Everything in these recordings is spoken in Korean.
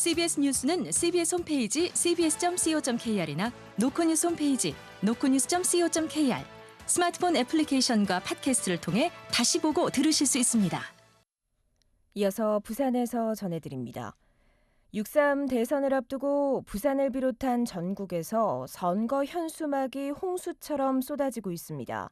CBS 뉴스는 CBS 홈페이지 cbs.co.kr이나 노코뉴스 홈페이지 노코뉴스.co.kr, 스마트폰 애플리케이션과 팟캐스트를 통해 다시 보고 들으실 수 있습니다. 이어서 부산에서 전해드립니다. 6.3 대선을 앞두고 부산을 비롯한 전국에서 선거 현수막이 홍수처럼 쏟아지고 있습니다.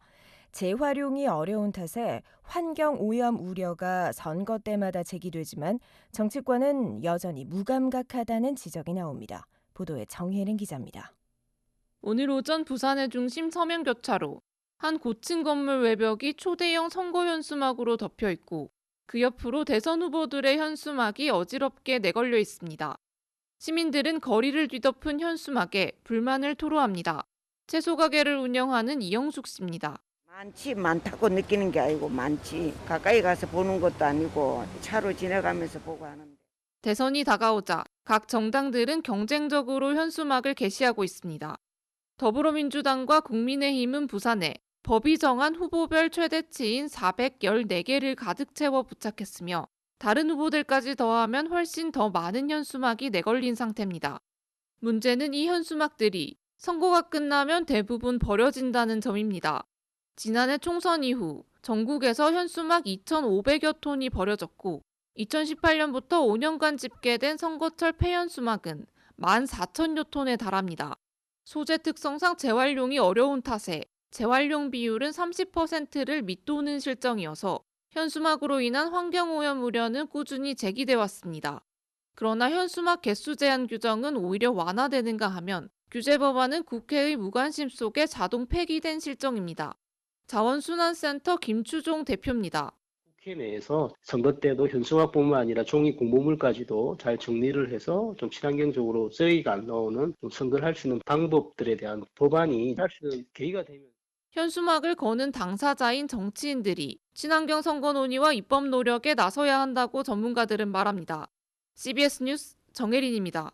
재활용이 어려운 탓에 환경 오염 우려가 선거 때마다 제기되지만 정치권은 여전히 무감각하다는 지적이 나옵니다. 보도에 정혜린 기자입니다. 오늘 오전 부산의 중심 서면교차로 한 고층 건물 외벽이 초대형 선거 현수막으로 덮여 있고 그 옆으로 대선 후보들의 현수막이 어지럽게 내걸려 있습니다. 시민들은 거리를 뒤덮은 현수막에 불만을 토로합니다. 채소 가게를 운영하는 이영숙 씨입니다. 많다고 느끼는 게 아니고 많지. 가까이 가서 보는 것도 아니고 차로 지나가면서 보고 하는데. 대선이 다가오자 각 정당들은 경쟁적으로 현수막을 게시하고 있습니다. 더불어민주당과 국민의힘은 부산에 법이 정한 후보별 최대치인 414개를 가득 채워 부착했으며 다른 후보들까지 더하면 훨씬 더 많은 현수막이 내걸린 상태입니다. 문제는 이 현수막들이 선거가 끝나면 대부분 버려진다는 점입니다. 지난해 총선 이후 전국에서 현수막 2,500여 톤이 버려졌고 2018년부터 5년간 집계된 선거철 폐현수막은 14,000여 톤에 달합니다. 소재 특성상 재활용이 어려운 탓에 재활용 비율은 30%를 밑도는 실정이어서 현수막으로 인한 환경오염 우려는 꾸준히 제기돼 왔습니다. 그러나 현수막 개수 제한 규정은 오히려 완화되는가 하면 규제 법안은 국회의 무관심 속에 자동 폐기된 실정입니다. 자원순환센터 김추종 대표입니다. 국회 내에서 선거 때도 현수막뿐만 아니라 종이 공보물까지도 잘 정리를 해서 좀 친환경적으로 쓰레기가 안 나오는 좀 선거를 할 수 있는 방법들에 대한 법안이 할 수 있는 계기가 되면 현수막을 거는 당사자인 정치인들이 친환경 선거 논의와 입법 노력에 나서야 한다고 전문가들은 말합니다. CBS 뉴스 정혜린입니다.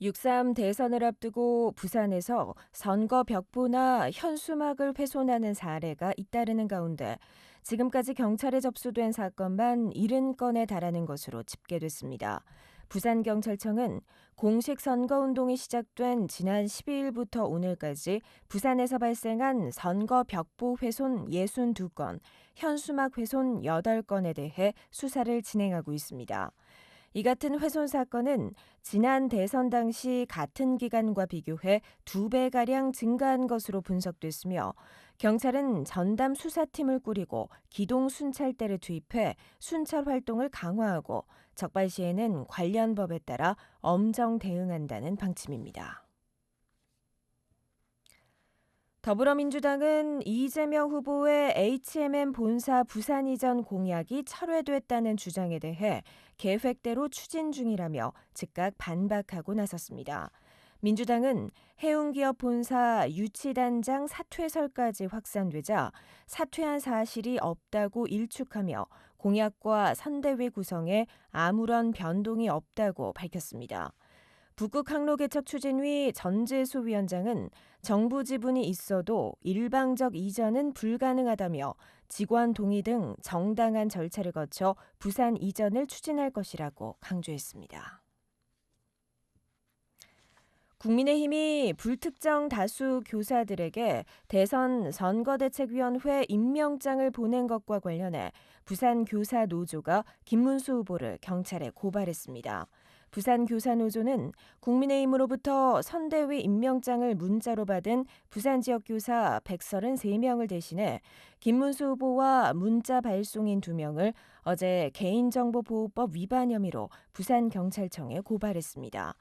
6.3 대선을 앞두고 부산에서 선거 벽보나 현수막을 훼손하는 사례가 잇따르는 가운데 지금까지 경찰에 접수된 사건만 70건에 달하는 것으로 집계됐습니다. 부산경찰청은 공식 선거운동이 시작된 지난 12일부터 오늘까지 부산에서 발생한 선거 벽보 훼손 62건, 현수막 훼손 8건에 대해 수사를 진행하고 있습니다. 이 같은 훼손 사건은 지난 대선 당시 같은 기간과 비교해 2배가량 증가한 것으로 분석됐으며 경찰은 전담 수사팀을 꾸리고 기동 순찰대를 투입해 순찰 활동을 강화하고 적발 시에는 관련 법에 따라 엄정 대응한다는 방침입니다. 더불어민주당은 이재명 후보의 HMM 본사 부산 이전 공약이 철회됐다는 주장에 대해 계획대로 추진 중이라며 즉각 반박하고 나섰습니다. 민주당은 해운기업 본사 유치단장 사퇴설까지 확산되자 사퇴한 사실이 없다고 일축하며 공약과 선대위 구성에 아무런 변동이 없다고 밝혔습니다. 북극 항로 개척 추진위 전재수 위원장은 정부 지분이 있어도 일방적 이전은 불가능하다며 직원 동의 등 정당한 절차를 거쳐 부산 이전을 추진할 것이라고 강조했습니다. 국민의힘이 불특정 다수 교사들에게 대선 선거대책위원회 임명장을 보낸 것과 관련해 부산교사노조가 김문수 후보를 경찰에 고발했습니다. 부산교사노조는 국민의힘으로부터 선대위 임명장을 문자로 받은 부산 지역 교사 133명을 대신해 김문수 후보와 문자 발송인 2명을 어제 개인정보보호법 위반 혐의로 부산경찰청에 고발했습니다.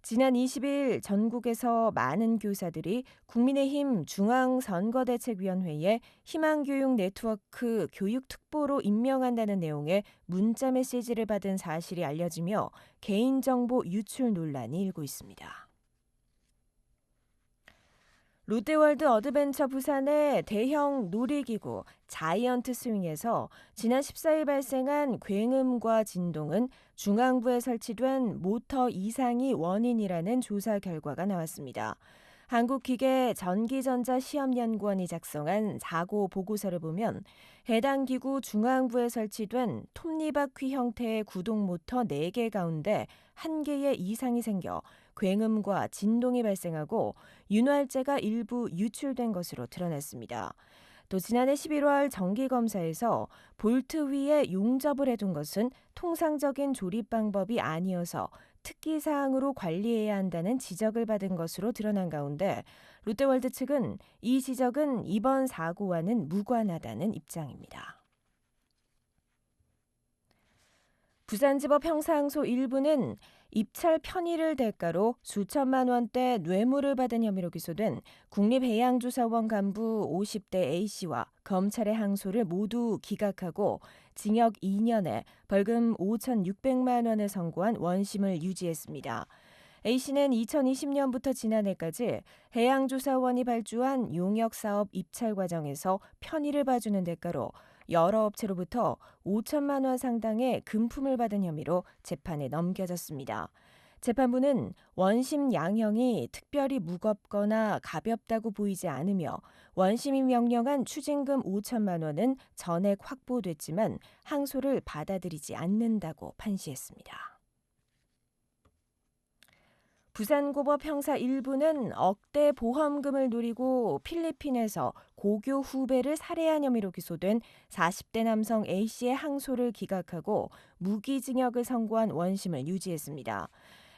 지난 20일 전국에서 많은 교사들이 국민의힘 중앙선거대책위원회에 희망교육 네트워크 교육특보로 임명한다는 내용의 문자 메시지를 받은 사실이 알려지며 개인정보 유출 논란이 일고 있습니다. 롯데월드 어드벤처 부산의 대형 놀이기구 자이언트 스윙에서 지난 14일 발생한 굉음과 진동은 중앙부에 설치된 모터 이상이 원인이라는 조사 결과가 나왔습니다. 한국기계전기전자시험연구원이 작성한 사고 보고서를 보면 해당 기구 중앙부에 설치된 톱니바퀴 형태의 구동 모터 4개 가운데 1개의 이상이 생겨 굉음과 진동이 발생하고 윤활제가 일부 유출된 것으로 드러났습니다. 또 지난해 11월 정기검사에서 볼트 위에 용접을 해둔 것은 통상적인 조립 방법이 아니어서 특기사항으로 관리해야 한다는 지적을 받은 것으로 드러난 가운데 롯데월드 측은 이 지적은 이번 사고와는 무관하다는 입장입니다. 부산지법 형사항소 1부는 입찰 편의를 대가로 수천만 원대 뇌물을 받은 혐의로 기소된 국립해양조사원 간부 50대 A씨와 검찰의 항소를 모두 기각하고 징역 2년에 벌금 5,600만 원을 선고한 원심을 유지했습니다. A씨는 2020년부터 지난해까지 해양조사원이 발주한 용역사업 입찰 과정에서 편의를 봐주는 대가로 여러 업체로부터 5천만 원 상당의 금품을 받은 혐의로 재판에 넘겨졌습니다. 재판부는 원심 양형이 특별히 무겁거나 가볍다고 보이지 않으며 원심이 명령한 추징금 5천만 원은 전액 확보됐지만 항소를 받아들이지 않는다고 판시했습니다. 부산고법 형사 1부는 억대 보험금을 노리고 필리핀에서 고교 후배를 살해한 혐의로 기소된 40대 남성 A씨의 항소를 기각하고 무기징역을 선고한 원심을 유지했습니다.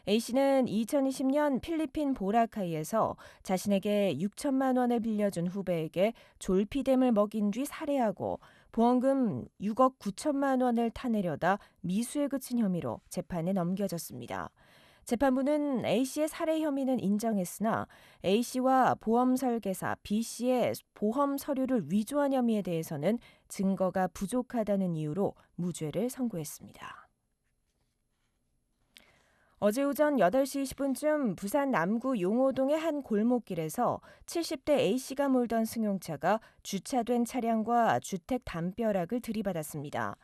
A씨는 2020년 필리핀 보라카이에서 자신에게 6천만 원을 빌려준 후배에게 졸피뎀을 먹인 뒤 살해하고 보험금 6억 9천만 원을 타내려다 미수에 그친 혐의로 재판에 넘겨졌습니다. 재판부는 A씨의 살해 혐의는 인정했으나 A씨와 보험 설계사 B씨의 보험 서류를 위조한 혐의에 대해서는 증거가 부족하다는 이유로 무죄를 선고했습니다. 어제 오전 8시 20분쯤 부산 남구 용호동의 한 골목길에서 70대 A씨가 몰던 승용차가 주차된 차량과 주택 담벼락을 들이받았습니다.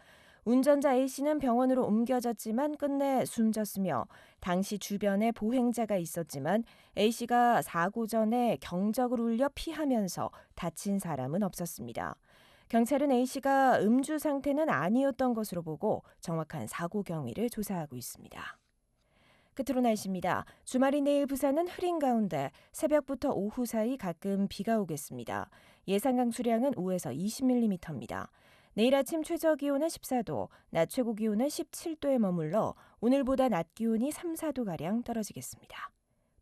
운전자 A씨는 병원으로 옮겨졌지만 끝내 숨졌으며 당시 주변에 보행자가 있었지만 A씨가 사고 전에 경적을 울려 피하면서 다친 사람은 없었습니다. 경찰은 A씨가 음주 상태는 아니었던 것으로 보고 정확한 사고 경위를 조사하고 있습니다. 끝으로 날씨입니다. 주말인 내일 부산은 흐린 가운데 새벽부터 오후 사이 가끔 비가 오겠습니다. 예상 강수량은 5에서 20mm입니다. 내일 아침 최저 기온은 14도, 낮 최고 기온은 17도에 머물러 오늘보다 낮 기온이 3, 4도가량 떨어지겠습니다.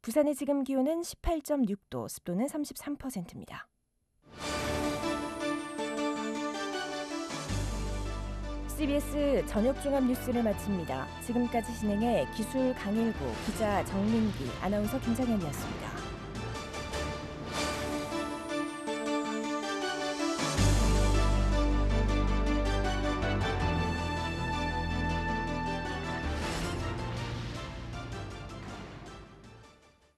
부산의 지금 기온은 18.6도, 습도는 33%입니다. CBS 저녁 종합 뉴스를 마칩니다. 지금까지 진행해 기술 강일구, 기자 정민기, 아나운서 김장현이었습니다.